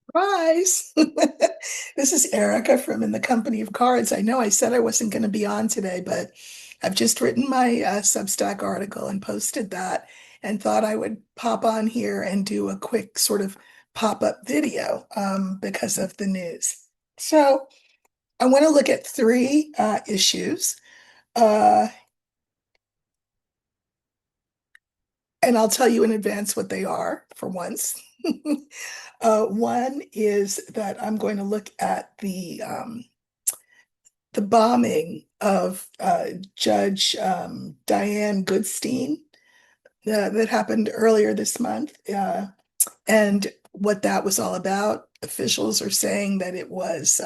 Surprise. This is Erica from In the Company of Cards. I know I said I wasn't going to be on today, but I've just written my Substack article and posted that and thought I would pop on here and do a quick sort of pop-up video because of the news. So I want to look at three issues, uh, and I'll tell you in advance what they are for once. One is that I'm going to look at the bombing of Judge Diane Goodstein that happened earlier this month, and what that was all about. Officials are saying that it was,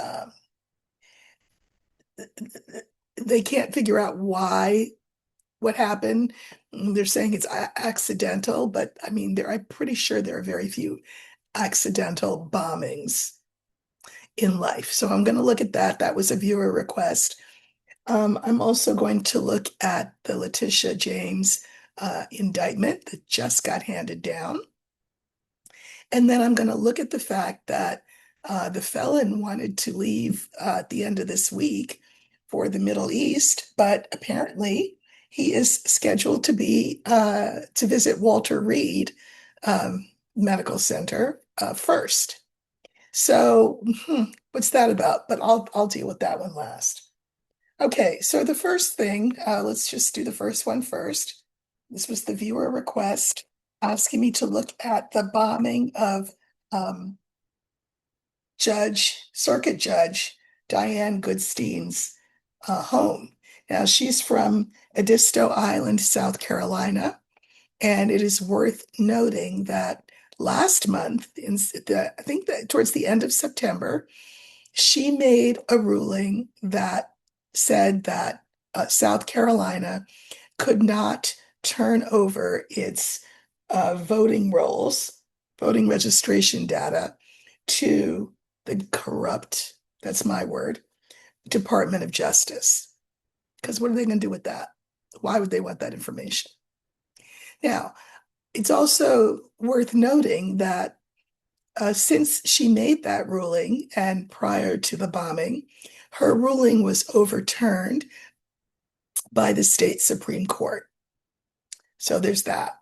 they can't figure out why, what happened. They're saying it's accidental, but I mean, I'm pretty sure there are very few accidental bombings in life. So I'm going to look at that. That was a viewer request. I'm also going to look at the Letitia James indictment that just got handed down. And then I'm going to look at the fact that the felon wanted to leave at the end of this week for the Middle East, but apparently he is scheduled to visit Walter Reed Medical Center first. So, what's that about? But I'll deal with that one last. Okay, so the first thing, let's just do the first one first. This was the viewer request asking me to look at the bombing of um, Circuit Judge Diane Goodstein's home. Now, she's from Edisto Island, South Carolina, and it is worth noting that last month, I think that towards the end of September, she made a ruling that said that South Carolina could not turn over its voting rolls, voting registration data to the corrupt, that's my word, Department of Justice. Because what are they going to do with that? Why would they want that information? Now, it's also worth noting that since she made that ruling and prior to the bombing, her ruling was overturned by the state Supreme Court. So there's that.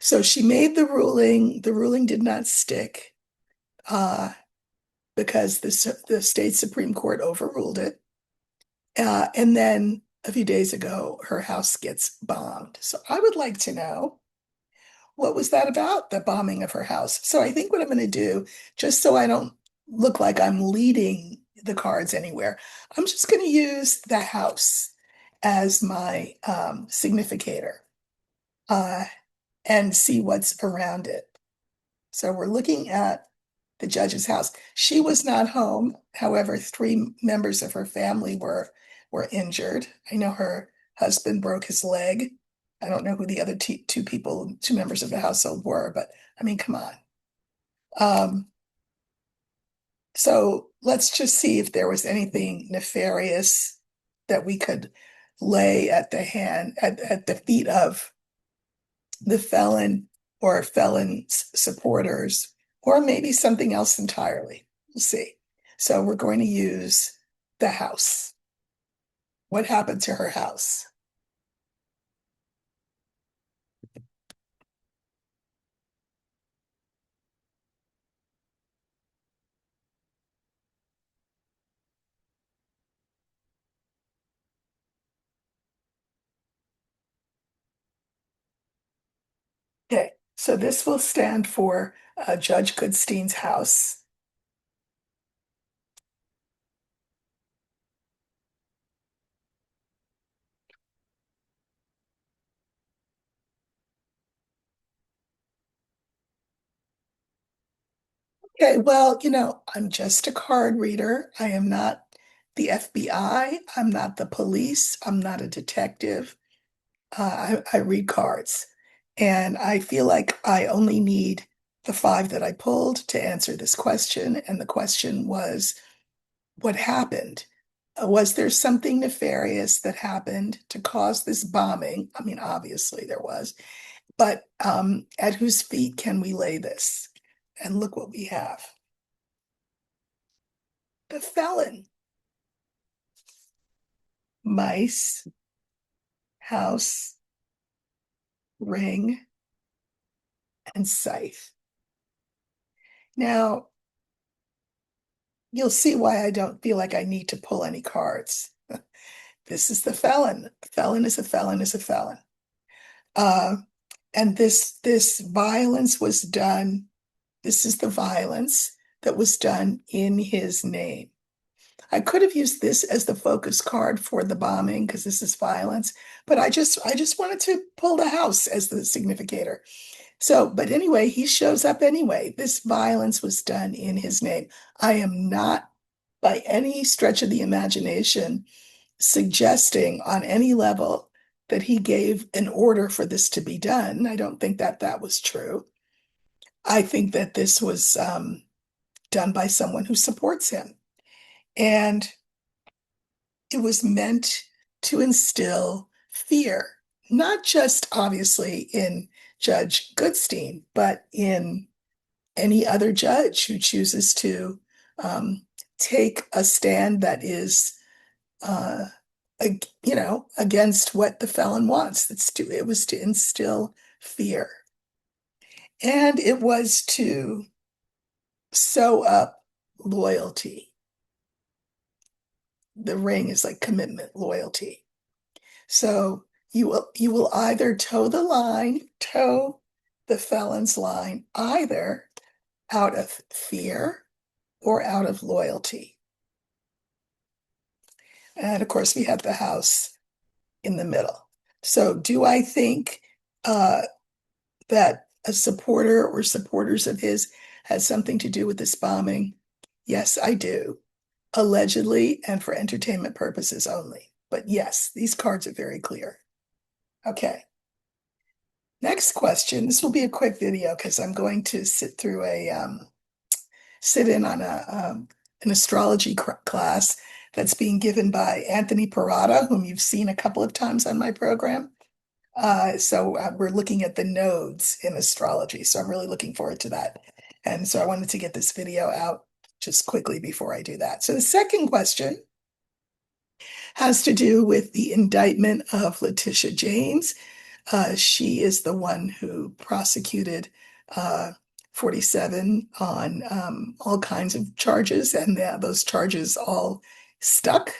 So she made the ruling did not stick uh, because the state Supreme Court overruled it. And then a few days ago, her house gets bombed. So I would like to know, what was that about, the bombing of her house? So I think what I'm going to do, just so I don't look like I'm leading the cards anywhere, I'm just going to use the house as my significator uh, and see what's around it. So we're looking at the judge's house. She was not home. However, three members of her family were injured. I know her husband broke his leg. I don't know who the other two members of the household were, but I mean, come on. Um, so let's just see if there was anything nefarious that we could lay at the feet of the felon or felon's supporters, or maybe something else entirely. We'll see. So we're going to use the house. What happened to her house? Okay, so this will stand for Judge Goodstein's house. Okay, well, I'm just a card reader. I am not the FBI. I'm not the police. I'm not a detective. I read cards, and I feel like I only need the five that I pulled to answer this question. And the question was, what happened? Was there something nefarious that happened to cause this bombing? I mean, obviously there was, but at whose feet can we lay this? And look what we have. The felon. Mice, house, ring, and scythe. Now, you'll see why I don't feel like I need to pull any cards. This is the felon. Felon is a felon is a felon. Uh, and this violence was done. This is the violence that was done in his name. I could have used this as the focus card for the bombing because this is violence, but I just wanted to pull the house as the significator. So, but anyway, he shows up anyway. This violence was done in his name. I am not by any stretch of the imagination suggesting on any level that he gave an order for this to be done. I don't think that that was true. I think that this was done by someone who supports him. And it was meant to instill fear, not just obviously in Judge Goodstein, but in any other judge who chooses to take a stand that is, uh, against what the felon wants. It was to instill fear, and it was to sew up loyalty. The ring is like commitment, loyalty. So you will either toe the felon's line, either out of fear or out of loyalty. And of course, we have the house in the middle. So do I think uh, that a supporter or supporters of his had something to do with this bombing? Yes, I do. Allegedly and for entertainment purposes only. But yes, these cards are very clear. Okay. Next question. This will be a quick video because I'm going to sit in on an astrology class that's being given by Anthony Parada, whom you've seen a couple of times on my program. So we're looking at the nodes in astrology. So I'm really looking forward to that. And so I wanted to get this video out just quickly before I do that. So the second question has to do with the indictment of Letitia James. She is the one who prosecuted 47 on all kinds of charges, and those charges all stuck.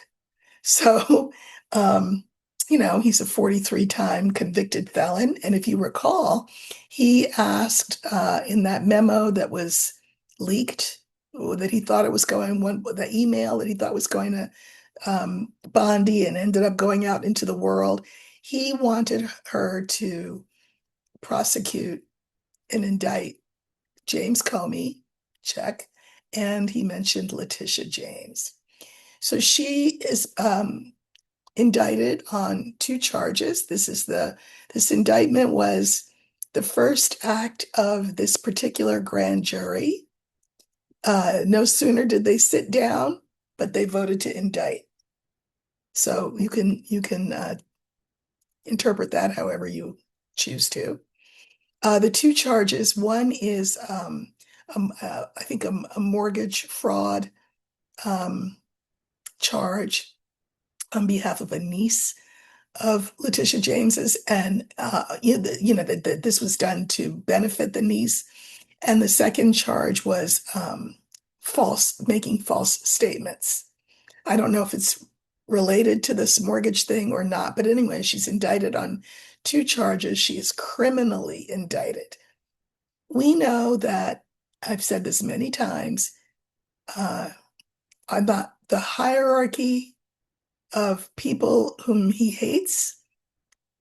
So, he's a 43-time convicted felon. And if you recall, he asked in that memo that was leaked, that he thought it was the email that he thought was going to Bondi and ended up going out into the world. He wanted her to prosecute and indict James Comey, check, and he mentioned Letitia James. So she is indicted on two charges. This indictment was the first act of this particular grand jury. No sooner did they sit down, but they voted to indict. So you can interpret that however you choose to. The two charges, one is I think a mortgage fraud charge on behalf of a niece of Letitia James's, and that this was done to benefit the niece. And the second charge was making false statements. I don't know if it's related to this mortgage thing or not, but anyway, she's indicted on two charges. She is criminally indicted. We know that, I've said this many times, about the hierarchy of people whom he hates.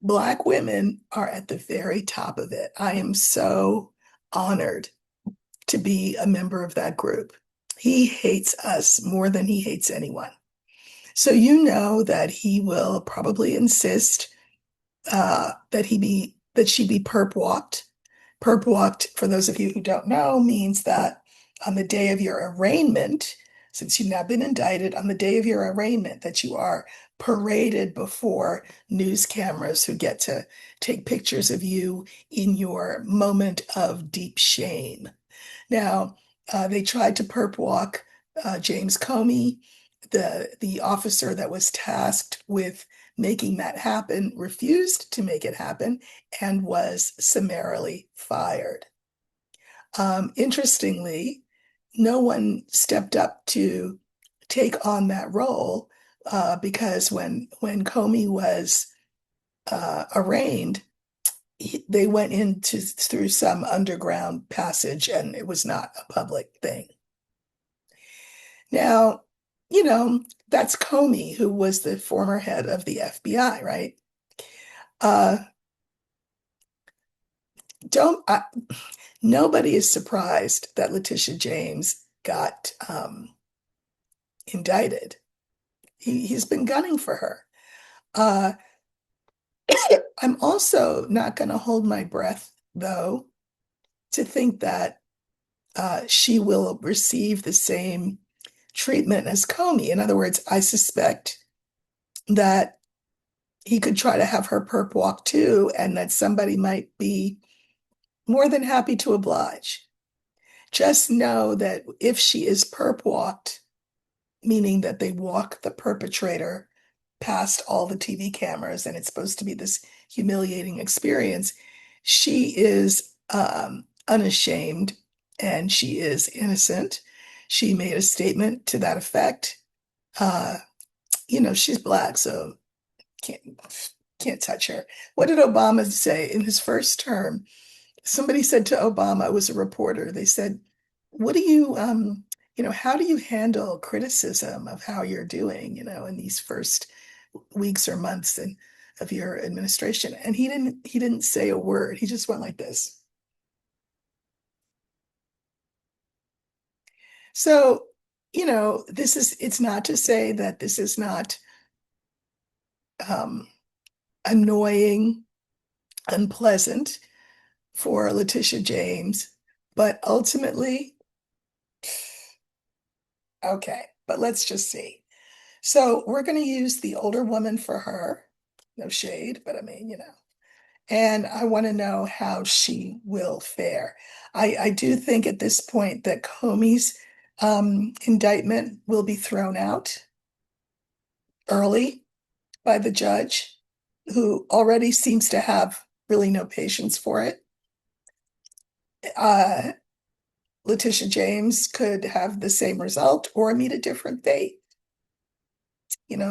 Black women are at the very top of it. I am so honored to be a member of that group. He hates us more than he hates anyone. So you know that he will probably insist that she be perp walked. Perp walked, for those of you who don't know, means that on the day of your arraignment, since you've now been indicted, on the day of your arraignment, that you are paraded before news cameras who get to take pictures of you in your moment of deep shame. Now, they tried to perp walk James Comey, the officer that was tasked with making that happen, refused to make it happen and was summarily fired. Interestingly, no one stepped up to take on that role because when Comey was arraigned, they went into through some underground passage, and it was not a public thing. Now, that's Comey, who was the former head of the FBI, right? Uh, don't Nobody is surprised that Letitia James got indicted. He's been gunning for her. Uh, I'm also not going to hold my breath, though, to think that she will receive the same treatment as Comey. In other words, I suspect that he could try to have her perp walk too, and that somebody might be more than happy to oblige. Just know that if she is perp walked, meaning that they walk the perpetrator past all the TV cameras and it's supposed to be this humiliating experience, she is unashamed and she is innocent. She made a statement to that effect. Uh, she's black, so can't can't touch her. What did Obama say in his first term? Somebody said to Obama, it was a reporter, they said, what do you, how do you handle criticism of how you're doing, in these first weeks or months of your administration? And he didn't say a word. He just went like this. So, it's not to say that this is not um, annoying, unpleasant for Letitia James, but ultimately, okay, but let's just see. So we're going to use the older woman for her. No shade, but I mean, and I want to know how she will fare. I do think at this point that Comey's indictment will be thrown out early by the judge, who already seems to have really no patience for it. Uh, Letitia James could have the same result or meet a different fate.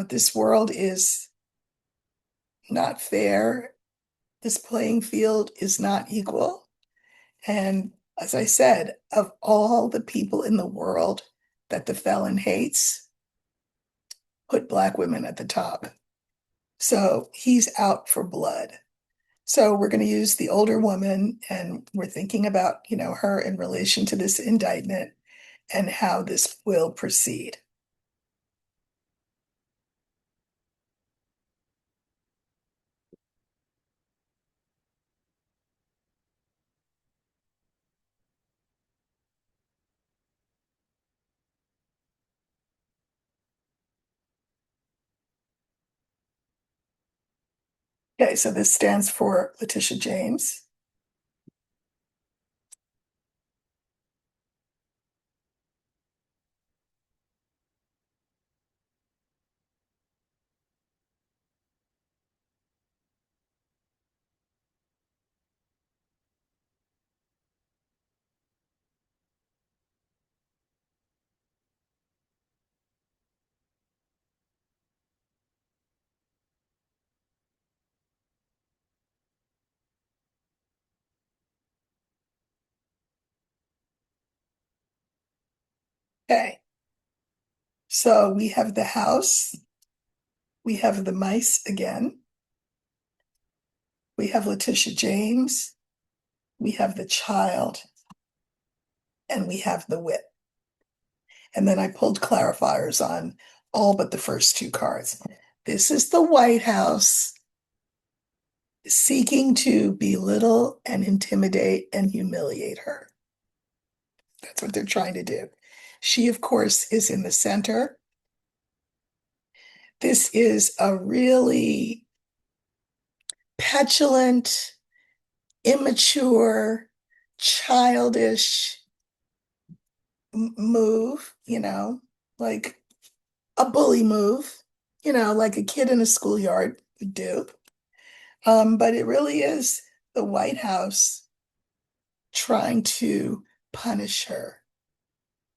This world is not fair. This playing field is not equal. And as I said, of all the people in the world that the felon hates, put Black women at the top. So he's out for blood. So we're going to use the older woman, and we're thinking about, her in relation to this indictment and how this will proceed. Okay, so this stands for Letitia James. Okay, so we have the house, we have the mice again, we have Letitia James, we have the child, and we have the whip. And then I pulled clarifiers on all but the first two cards. This is the White House seeking to belittle and intimidate and humiliate her. That's what they're trying to do. She, of course, is in the center. This is a really petulant, immature, childish, move, like a bully move, like a kid in a schoolyard would do. But it really is the White House trying to punish her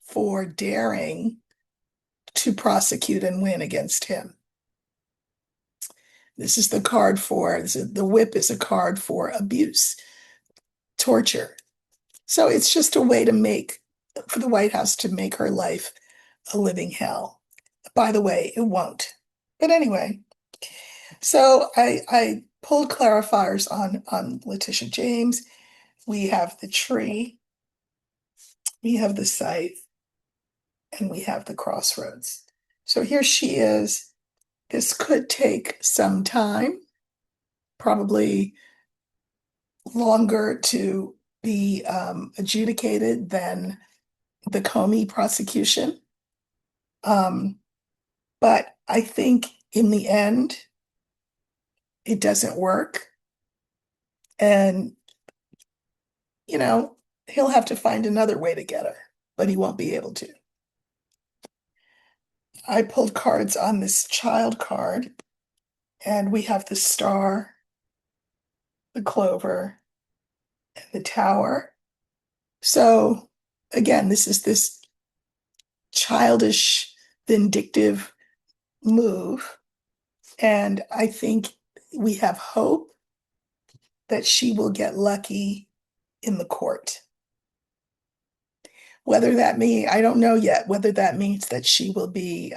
for daring to prosecute and win against him. This is the card for the whip is a card for abuse, torture. So it's just a way to make for the White House to make her life a living hell. By the way, it won't. But anyway, so I pulled clarifiers on Letitia James. We have the tree, we have the scythe, and we have the crossroads. So here she is. This could take some time, probably longer to be adjudicated than the Comey prosecution. Um, but I think in the end, it doesn't work. And, you know, he'll have to find another way to get her, but he won't be able to. I pulled cards on this child card, and we have the star, the clover, and the tower. So again, this is this childish, vindictive move. And I think we have hope that she will get lucky in the court. Whether that means, I don't know yet, whether that means that she will be,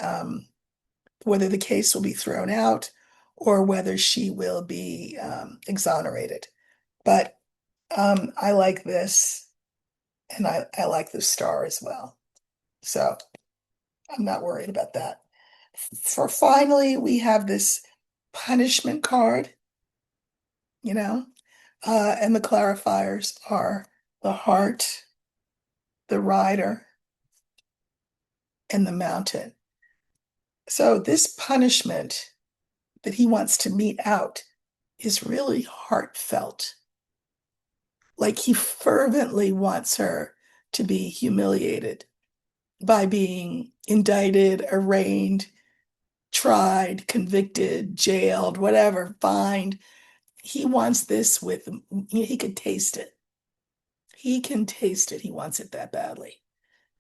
whether the case will be thrown out or whether she will be exonerated. But I like this, and I like the star as well. So I'm not worried about that. For finally, we have this punishment card, you know, and the clarifiers are the heart, the rider, and the mountain. So this punishment that he wants to mete out is really heartfelt. Like he fervently wants her to be humiliated by being indicted, arraigned, tried, convicted, jailed, whatever, fined. He wants this with, he could taste it. He can taste it. He wants it that badly.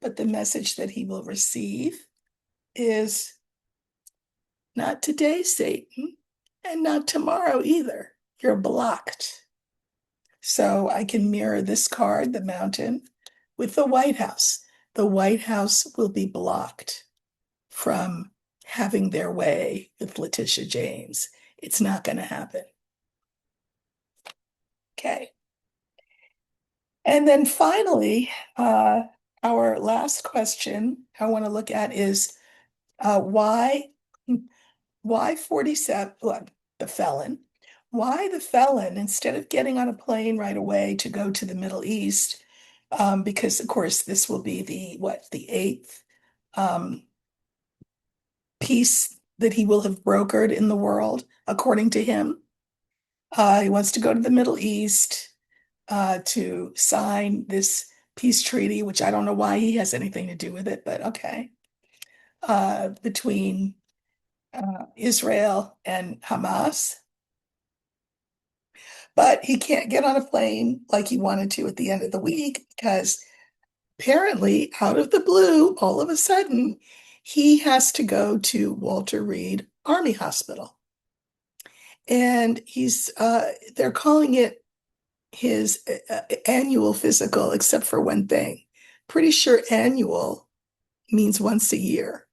But the message that he will receive is not today, Satan, and not tomorrow either. You're blocked. So I can mirror this card, the mountain, with the White House. The White House will be blocked from having their way with Letitia James. It's not going to happen. Okay. And then finally, our last question I want to look at is why 47, well, the felon, why the felon, instead of getting on a plane right away to go to the Middle East, because of course this will be the eighth um, peace that he will have brokered in the world, according to him. He wants to go to the Middle East to sign this peace treaty, which I don't know why he has anything to do with it, but okay, between Israel and Hamas. But he can't get on a plane like he wanted to at the end of the week because apparently, out of the blue, all of a sudden, he has to go to Walter Reed Army Hospital. And they're calling it his annual physical, except for one thing. Pretty sure annual means once a year.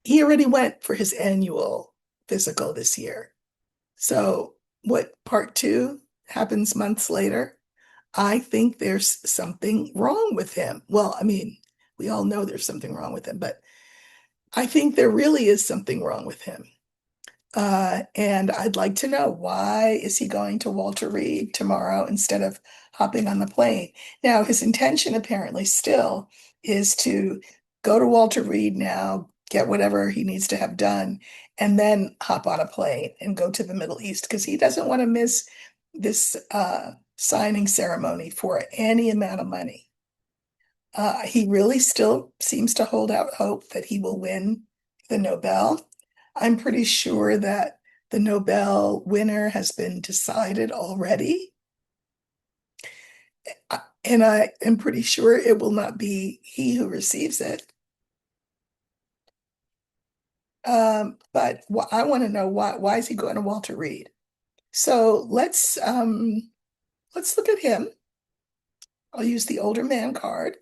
He already went for his annual physical this year. So, what part two happens months later? I think there's something wrong with him. Well, I mean, we all know there's something wrong with him, but I think there really is something wrong with him. And I'd like to know, why is he going to Walter Reed tomorrow instead of hopping on the plane? Now, his intention apparently still is to go to Walter Reed now, get whatever he needs to have done, and then hop on a plane and go to the Middle East because he doesn't want to miss this signing ceremony for any amount of money. He really still seems to hold out hope that he will win the Nobel. I'm pretty sure that the Nobel winner has been decided already. And I am pretty sure it will not be he who receives it. But I want to know why is he going to Walter Reed? So let's look at him. I'll use the older man card,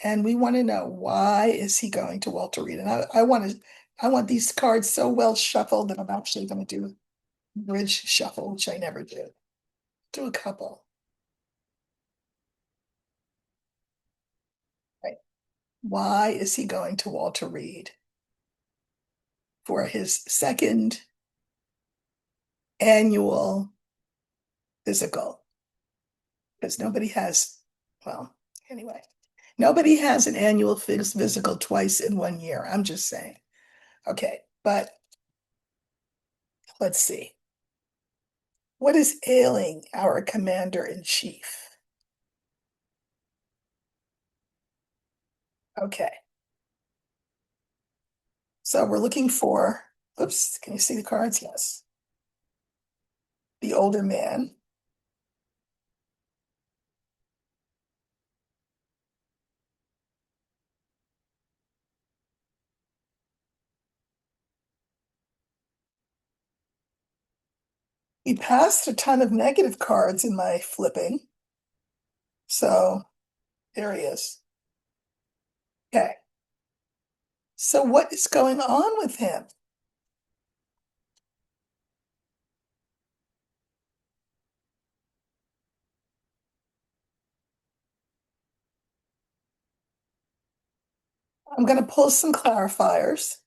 and we want to know why is he going to Walter Reed? And I want these cards so well shuffled that I'm actually going to do a bridge shuffle, which I never do. Do a couple. Right. Why is he going to Walter Reed for his second annual physical? Because nobody has, well, anyway, nobody has an annual physical twice in 1 year. I'm just saying. Okay, but let's see. What is ailing our commander in chief? Okay, so we're looking for, oops, can you see the cards? Yes. The older man. He passed a ton of negative cards in my flipping. So there he is. Okay, so what is going on with him? I'm going to pull some clarifiers.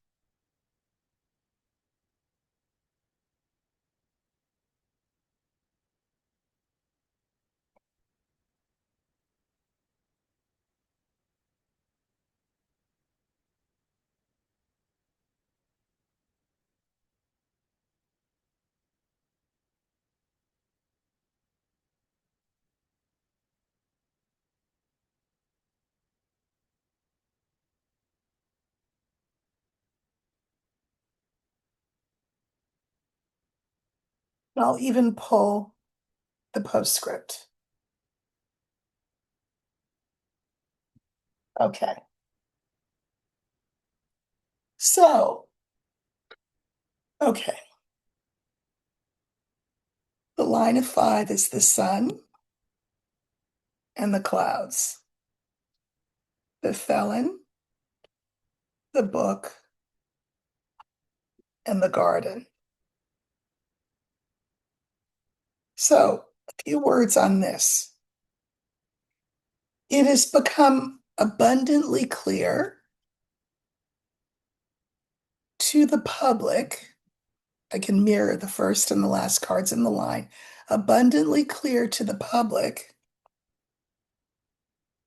I'll even pull the postscript. Okay. So, okay. The line of five is the sun and the clouds, the felon, the book, and the garden. So, a few words on this. It has become abundantly clear to the public. I can mirror the first and the last cards in the line. Abundantly clear to the public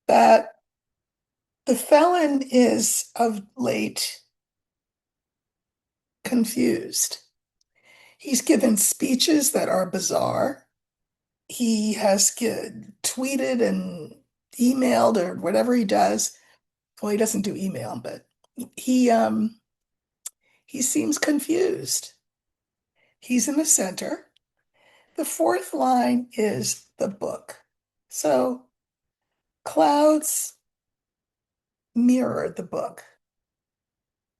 that the felon is of late confused. He's given speeches that are bizarre. He has tweeted and emailed or whatever he does. Well, he doesn't do email, but he um he seems confused. He's in the center. The fourth line is the book. So clouds mirror the book.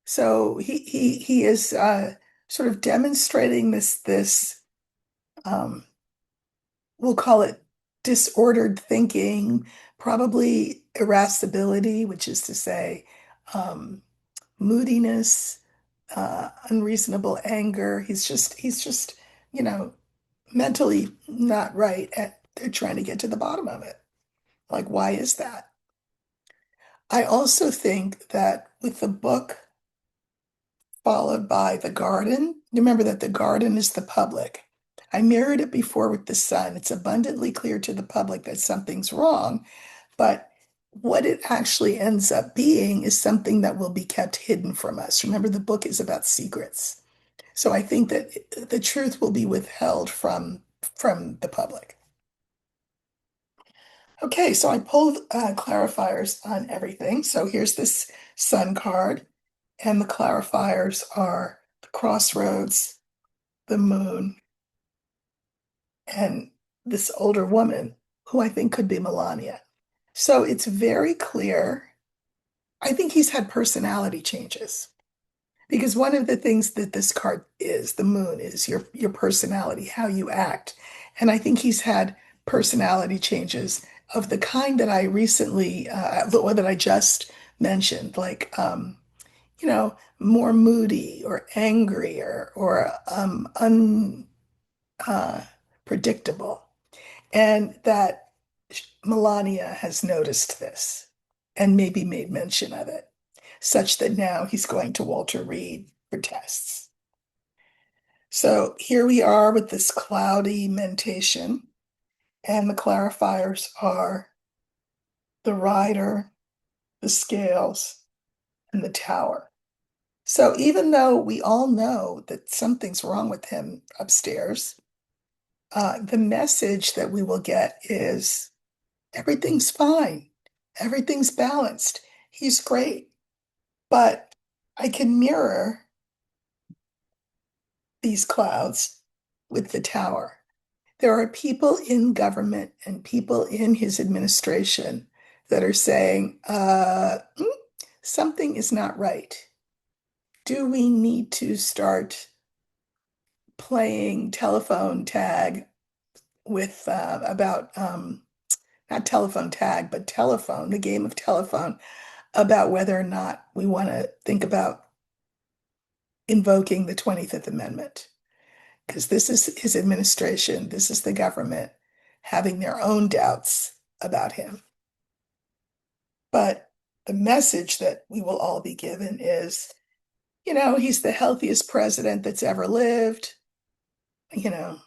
So he is sort of demonstrating this um, we'll call it disordered thinking, probably irascibility, which is to say, um, moodiness, unreasonable anger. He's just, you know, mentally not right. They're trying to get to the bottom of it. Like, why is that? I also think that with the book followed by the garden, remember that the garden is the public. I mirrored it before with the sun. It's abundantly clear to the public that something's wrong, but what it actually ends up being is something that will be kept hidden from us. Remember, the book is about secrets. So I think that the truth will be withheld from the public. Okay, so I pulled clarifiers on everything. So here's this sun card, and the clarifiers are the crossroads, the moon, and this older woman who I think could be Melania. So it's very clear. I think he's had personality changes because one of the things that this card is, the moon, is your personality, how you act. And I think he's had personality changes of the kind that I recently, or that I just mentioned, like more moody or angry or unpredictable. And that Melania has noticed this and maybe made mention of it, such that now he's going to Walter Reed for tests. So here we are with this cloudy mentation, and the clarifiers are the rider, the scales, and the tower. So even though we all know that something's wrong with him upstairs, the message that we will get is everything's fine. Everything's balanced. He's great. But I can mirror these clouds with the tower. There are people in government and people in his administration that are saying, something is not right. Do we need to start playing telephone tag with about not telephone tag, but telephone, the game of telephone, about whether or not we want to think about invoking the 25th Amendment? Because this is his administration, this is the government having their own doubts about him. But the message that we will all be given is, he's the healthiest president that's ever lived, you know,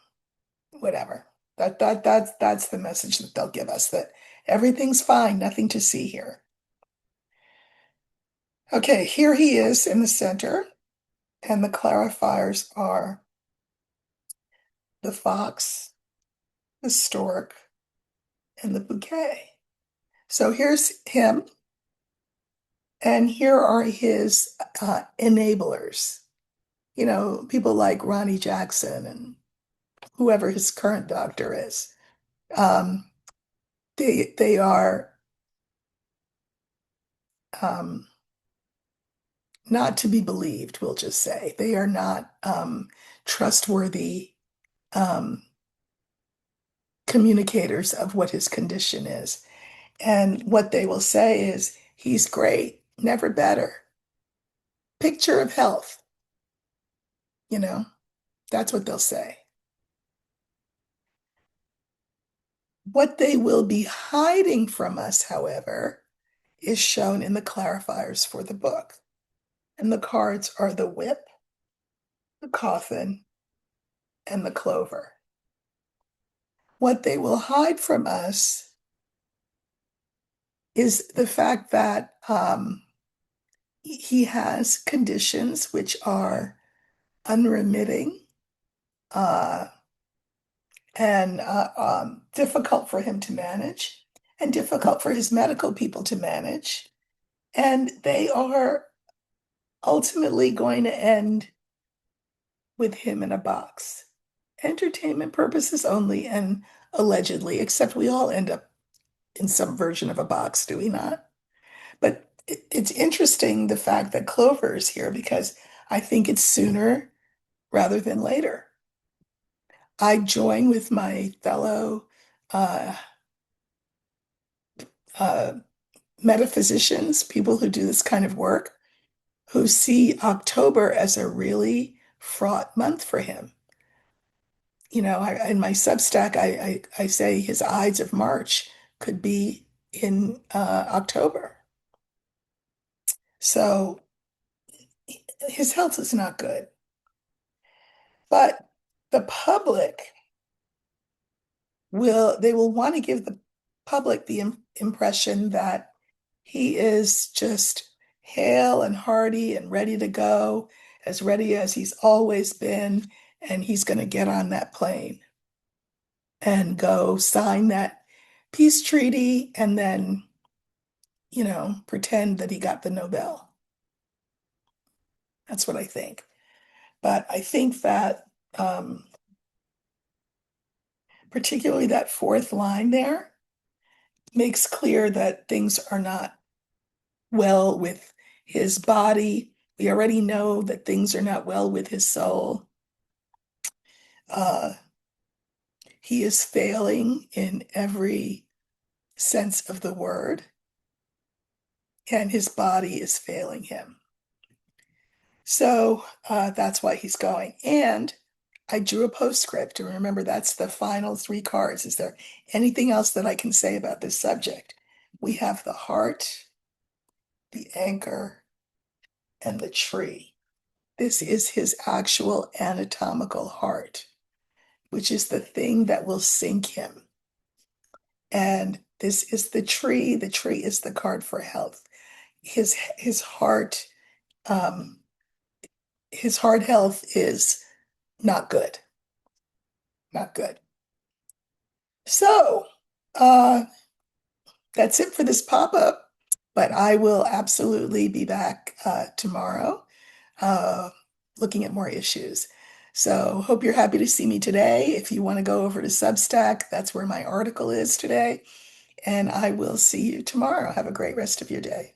whatever. That's the message that they'll give us, that everything's fine, nothing to see here. Okay, here he is in the center, and the clarifiers are the fox, the stork, and the bouquet. So here's him, and here are his enablers. People like Ronnie Jackson and whoever his current doctor is. Um, they are um, not to be believed, we'll just say. They are not trustworthy um, communicators of what his condition is. And what they will say is, he's great, never better. Picture of health, you know, that's what they'll say. What they will be hiding from us, however, is shown in the clarifiers for the book. And the cards are the whip, the coffin, and the clover. What they will hide from us is the fact that he has conditions which are unremitting uh, and difficult for him to manage, and difficult for his medical people to manage. And they are ultimately going to end with him in a box. Entertainment purposes only, and allegedly, except we all end up in some version of a box, do we not? But it's interesting the fact that Clover is here because I think it's sooner rather than later. I join with my fellow uh, uh, metaphysicians, people who do this kind of work, who see October as a really fraught month for him. In my Substack, I say his Ides of March could be in October. So his health is not good. But the public they will want to give the public the impression that he is just hale and hearty and ready to go, as ready as he's always been, and he's going to get on that plane and go sign that peace treaty and then, pretend that he got the Nobel. That's what I think. But I think that um, particularly that fourth line there makes clear that things are not well with his body. We already know that things are not well with his soul. Uh, he is failing in every sense of the word, and his body is failing him. So that's why he's going. And I drew a postscript. And remember, that's the final three cards. Is there anything else that I can say about this subject? We have the heart, the anchor, and the tree. This is his actual anatomical heart, which is the thing that will sink him. And this is the tree. The tree is the card for health. His heart, um, his heart health is not good, not good. So uh, that's it for this pop-up, but I will absolutely be back tomorrow uh, looking at more issues. So hope you're happy to see me today. If you want to go over to Substack, that's where my article is today. And I will see you tomorrow. Have a great rest of your day.